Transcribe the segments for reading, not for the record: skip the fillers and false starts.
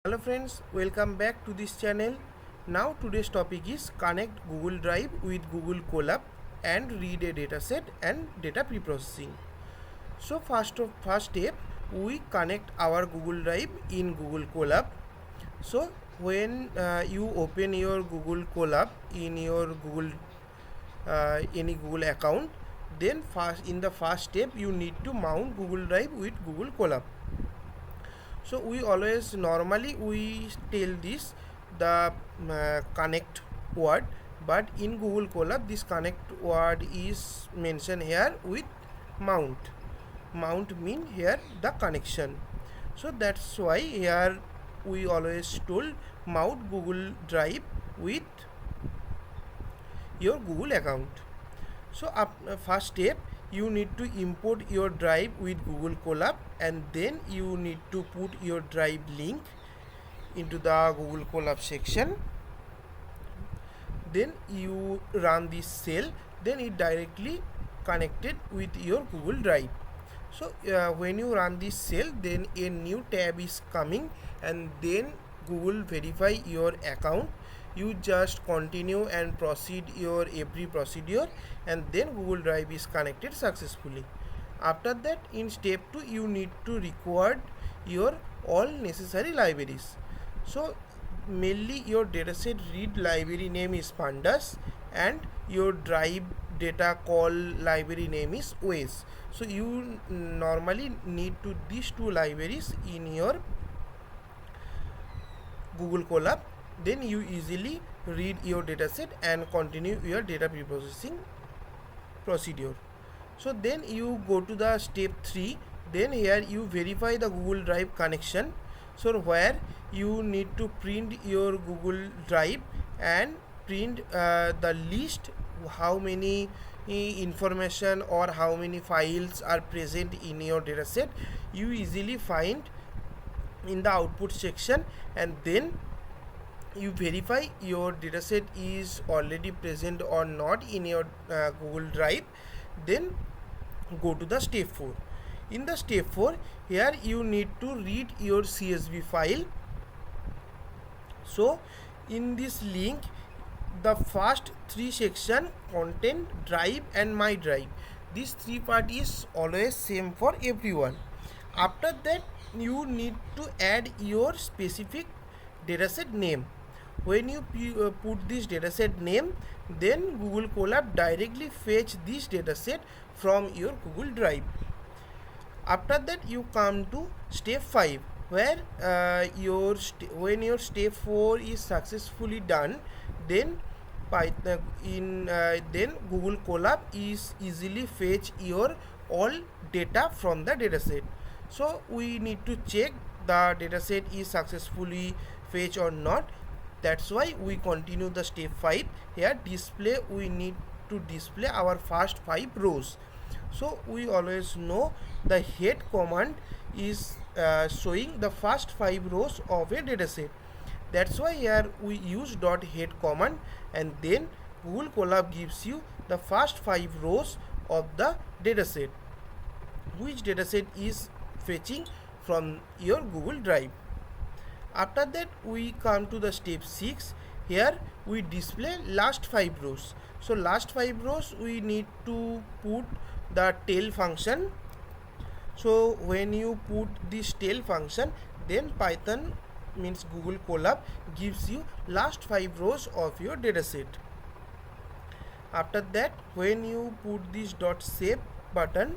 Hello friends, welcome back to this channel. Now today's topic is connect Google Drive with Google Colab and read a dataset and data preprocessing. So first step, we connect our Google Drive in Google Colab. So when you open your Google Colab in your Google any Google account, then in the first step you need to mount Google Drive with Google Colab. So we always normally we tell this the connect word, but in Google Colab this connect word is mentioned here with mount. Mount mean here the connection. So that's why here we always told mount Google Drive with your Google account. So first step, you need to import your drive with Google Colab, and then you need to put your drive link into the Google Colab section. Then you run this cell, then it directly connected with your Google Drive. So when you run this cell, then a new tab is coming, and then Google verify your account. You just continue and proceed your every procedure, and then Google Drive is connected successfully. After that, in step 2 you need to record your all necessary libraries. So mainly your dataset read library name is pandas, and your drive data call library name is ways. So you normally need to these two libraries in your Google Colab, then you easily read your dataset and continue your data preprocessing procedure. So then you go to the step 3, then here you verify the Google Drive connection. So where you need to print your Google Drive and print the list how many information or how many files are present in your dataset. You easily find in the output section, and then you verify your dataset is already present or not in your Google Drive. Then go to the step 4. In the step 4, here you need to read your CSV file. So in this link, the first 3 section content, drive and my drive, these 3 part is always same for everyone. After that, you need to add your specific dataset name. When you put this dataset name, then Google Colab directly fetch this dataset from your Google Drive. After that, you come to step 5, where when your step 4 is successfully done, then then Google Colab is easily fetch your all data from the dataset. So we need to check the dataset is successfully fetched or not. That's why we continue the step 5. Here display, we need to display our first 5 rows. So we always know the head command is showing the first 5 rows of a dataset. That's why here we use .head command, and then Google Colab gives you the first 5 rows of the dataset, which dataset is fetching from your Google Drive. After that, we come to the step 6. Here we display last 5 rows. So last 5 rows we need to put the tail function. So when you put this tail function, then Python means Google Colab gives you last 5 rows of your dataset. After that, when you put this .save button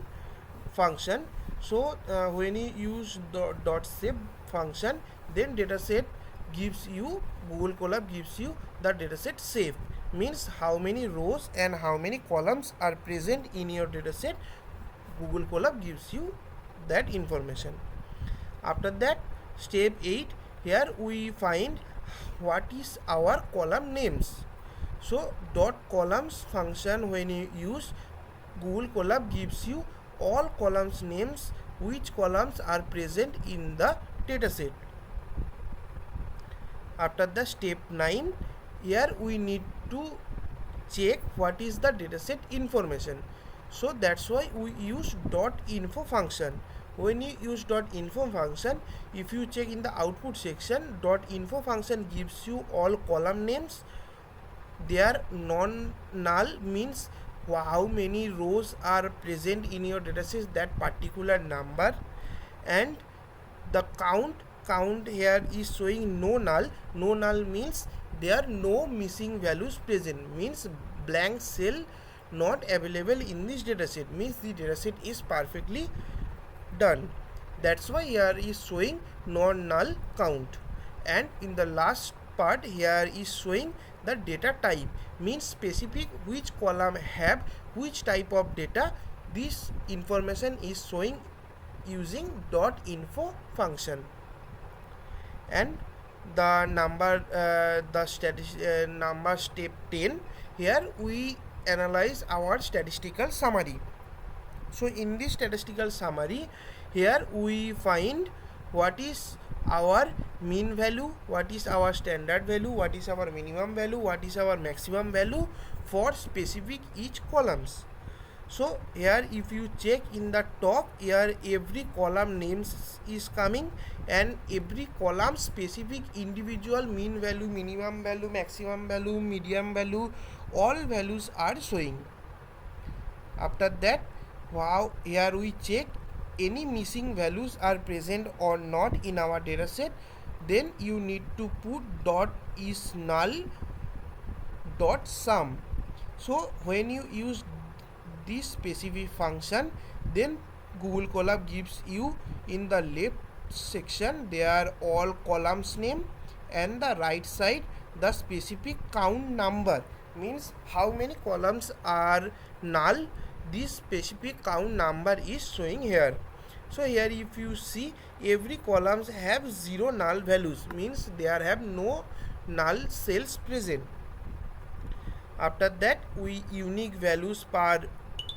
function, so when you use the .save function, then dataset gives you, Google Colab gives you the dataset save, means how many rows and how many columns are present in your dataset. Google Colab gives you that information. After that, step 8, here we find what is our column names. So .columns function, when you use, Google Colab gives you all columns names, which columns are present in the dataset. After the step 9, here we need to check what is the dataset information. So that's why we use .info function. When you use .info function, if you check in the output section, .info function gives you all column names. They are non-null, means how many rows are present in your dataset, that particular number. And the count here is showing no null. No null means there are no missing values present, means blank cell not available in this dataset, means the dataset is perfectly done. That's why here is showing non-null count. And in the last part, here is showing the data type, means specific which column have which type of data. This information is showing using .info function. And the number step 10, here we analyze our statistical summary. So in this statistical summary, here we find what is our mean value, what is our standard value, what is our minimum value, what is our maximum value for specific each columns. So here if you check in the top, here every column names is coming, and every column specific individual mean value, minimum value, maximum value, median value, all values are showing. After that, wow, here we check any missing values are present or not in our dataset. Then you need to put is null sum. So when you use this specific function, then Google Colab gives you in the left section there are all columns name, and the right side the specific count number, means how many columns are null. This specific count number is showing here. So here if you see, every columns have 0 null values, means there have no null cells present. After that, we unique values per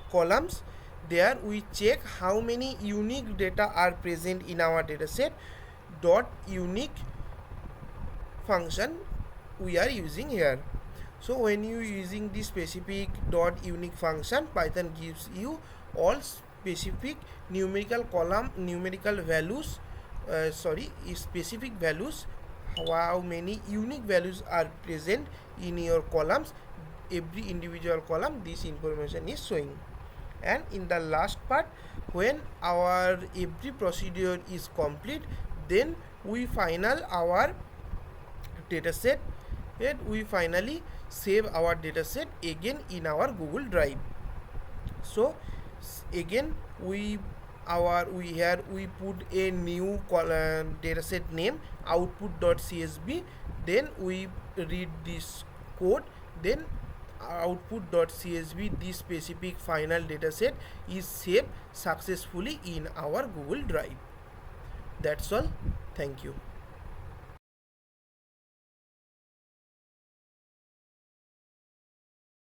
columns. There we check how many unique data are present in our dataset. Unique function we are using here. So when you using this specific unique function, Python gives you all specific numerical values, specific values, how many unique values are present in your columns. Every individual column, this information is showing. And in the last part, when our every procedure is complete, then we our dataset, and we finally save our dataset again in our Google Drive. So again we put a new dataset name output.csv. Then we read this code, then output.csv, this specific final dataset is saved successfully in our Google Drive. That's all. Thank you.